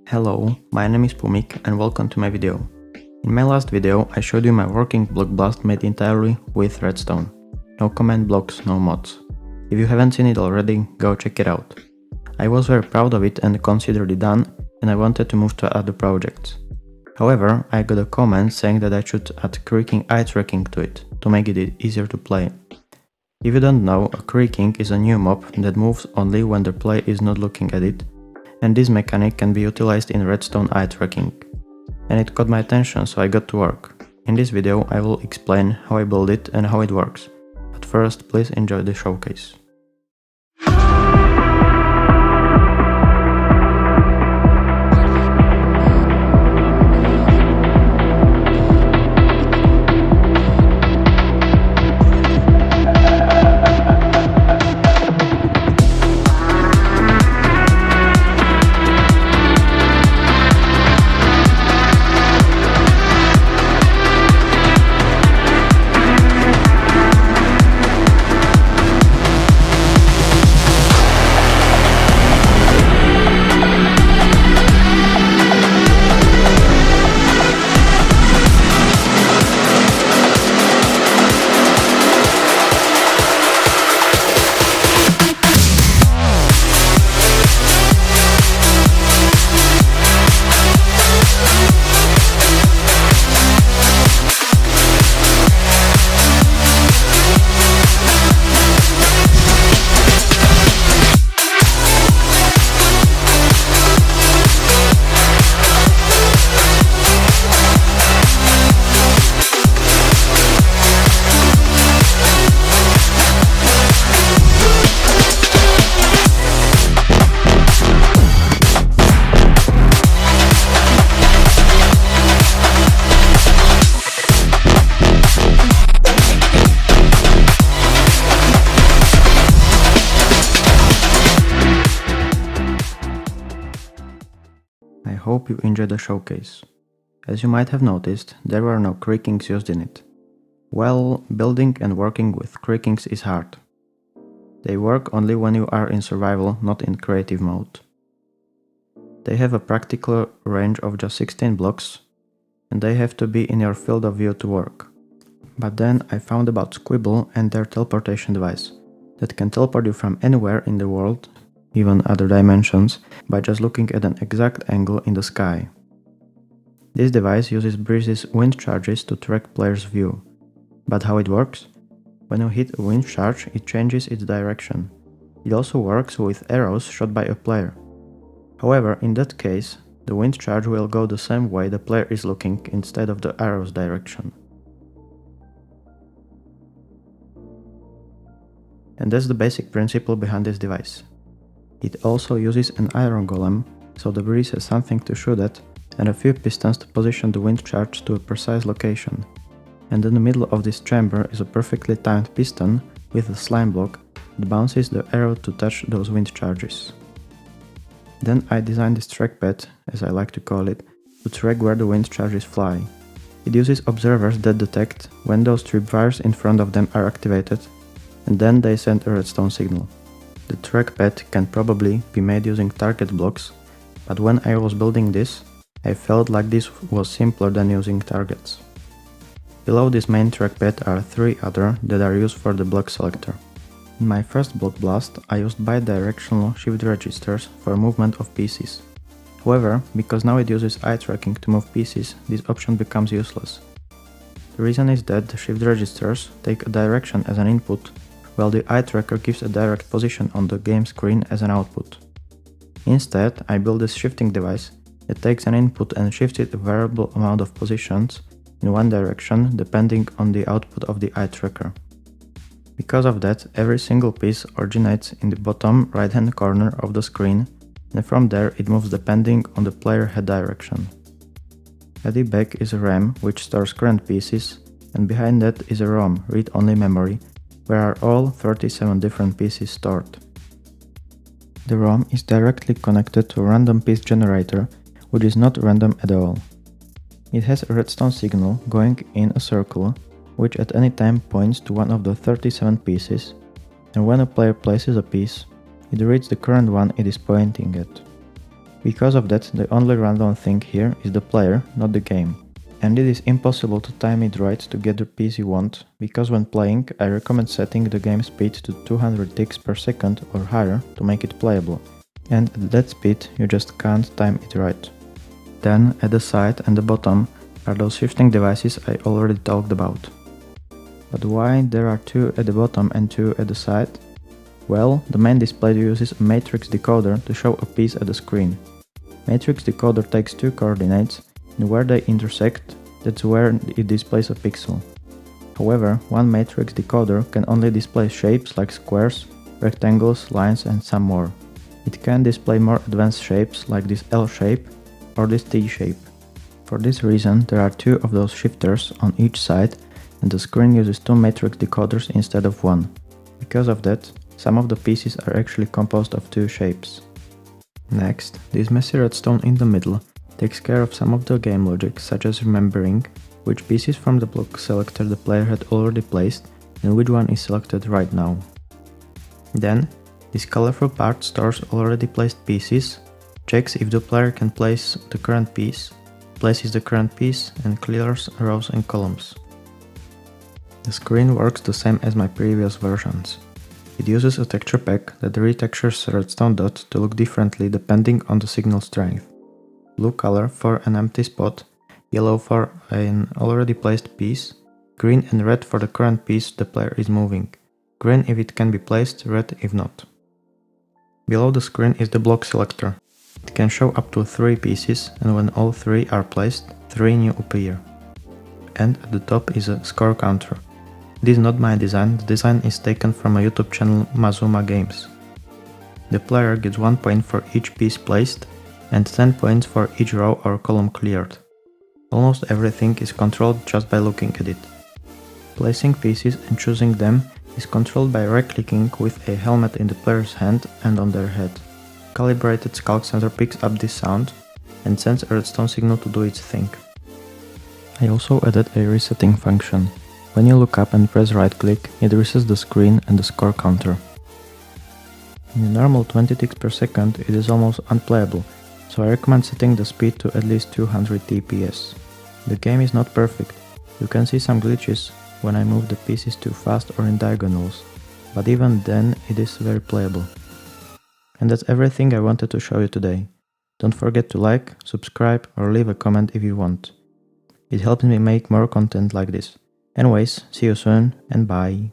Hello, my name is Pumik and welcome to my video. In my last video I showed you my working block blast made entirely with redstone. No command blocks, no mods. If you haven't seen it already, go check it out. I was very proud of it and considered it done, and I wanted to move to other projects. However, I got a comment saying that I should add creaking eye tracking to it, to make it easier to play. If you don't know, a creaking is a new mob that moves only when the player is not looking at it, and this mechanic can be utilized in redstone eye tracking. And it caught my attention, so I got to work. In this video I will explain how I build it and how it works. But first, please enjoy the showcase. I hope you enjoyed the showcase. As you might have noticed, there were no creakings used in it. Well, building and working with creakings is hard. They work only when you are in survival, not in creative mode. They have a practical range of just 16 blocks, and they have to be in your field of view to work. But then I found about Squibble and their teleportation device, that can teleport you from anywhere in the world, even other dimensions, by just looking at an exact angle in the sky. This device uses Breeze's wind charges to track players' view. But how it works? When you hit a wind charge, it changes its direction. It also works with arrows shot by a player. However, in that case, the wind charge will go the same way the player is looking instead of the arrow's direction. And that's the basic principle behind this device. It also uses an iron golem, so the breeze has something to shoot at, and a few pistons to position the wind charge to a precise location. And in the middle of this chamber is a perfectly timed piston with a slime block that bounces the arrow to touch those wind charges. Then I designed this trackpad, as I like to call it, to track where the wind charges fly. It uses observers that detect when those tripwires in front of them are activated, and then they send a redstone signal. The trackpad can probably be made using target blocks, but when I was building this, I felt like this was simpler than using targets. Below this main trackpad are 3 other that are used for the block selector. In my first block blast, I used bidirectional shift registers for movement of pieces. However, because now it uses eye tracking to move pieces, this option becomes useless. The reason is that the shift registers take a direction as an input, while the eye tracker gives a direct position on the game screen as an output. Instead, I built this shifting device that takes an input and shifts it a variable amount of positions in one direction depending on the output of the eye tracker. Because of that, every single piece originates in the bottom right-hand corner of the screen, and from there it moves depending on the player head direction. At the back is a RAM which stores current pieces, and behind that is a ROM, read-only memory, where are all 37 different pieces stored. The ROM is directly connected to a random piece generator, which is not random at all. It has a redstone signal going in a circle, which at any time points to one of the 37 pieces, and when a player places a piece, it reads the current one it is pointing at. Because of that, the only random thing here is the player, not the game. And it is impossible to time it right to get the piece you want, because when playing, I recommend setting the game speed to 200 ticks per second or higher to make it playable. And at that speed, you just can't time it right. Then, at the side and the bottom are those shifting devices I already talked about. But why there are 2 at the bottom and 2 at the side? Well, the main display uses a matrix decoder to show a piece at the screen. Matrix decoder takes 2 coordinates, and where they intersect, that's where it displays a pixel. However, one matrix decoder can only display shapes like squares, rectangles, lines and some more. It can display more advanced shapes like this L shape or this T shape. For this reason, there are 2 of those shifters on each side, and the screen uses 2 matrix decoders instead of 1. Because of that, some of the pieces are actually composed of 2 shapes. Next, this messy redstone in the middle takes care of some of the game logic, such as remembering which pieces from the block selector the player had already placed and which one is selected right now. Then, this colorful part stores already placed pieces, checks if the player can place the current piece, places the current piece and clears rows and columns. The screen works the same as my previous versions. It uses a texture pack that retextures redstone dots to look differently depending on the signal strength. Blue color for an empty spot, yellow for an already placed piece, green and red for the current piece the player is moving, green if it can be placed, red if not. Below the screen is the block selector. It can show up to 3 pieces, and when all 3 are placed, 3 new appear. And at the top is a score counter. This is not my design, the design is taken from a YouTube channel Mazuma Games. The player gets 1 point for each piece placed and 10 points for each row or column cleared. Almost everything is controlled just by looking at it. Placing pieces and choosing them is controlled by right-clicking with a helmet in the player's hand and on their head. Calibrated sculk sensor picks up this sound and sends a redstone signal to do its thing. I also added a resetting function. When you look up and press right click, it resets the screen and the score counter. In a normal 20 ticks per second it is almost unplayable, so I recommend setting the speed to at least 200 TPS. The game is not perfect. You can see some glitches when I move the pieces too fast or in diagonals, but even then it is very playable. And that's everything I wanted to show you today. Don't forget to like, subscribe or leave a comment if you want. It helps me make more content like this. Anyways, see you soon and bye.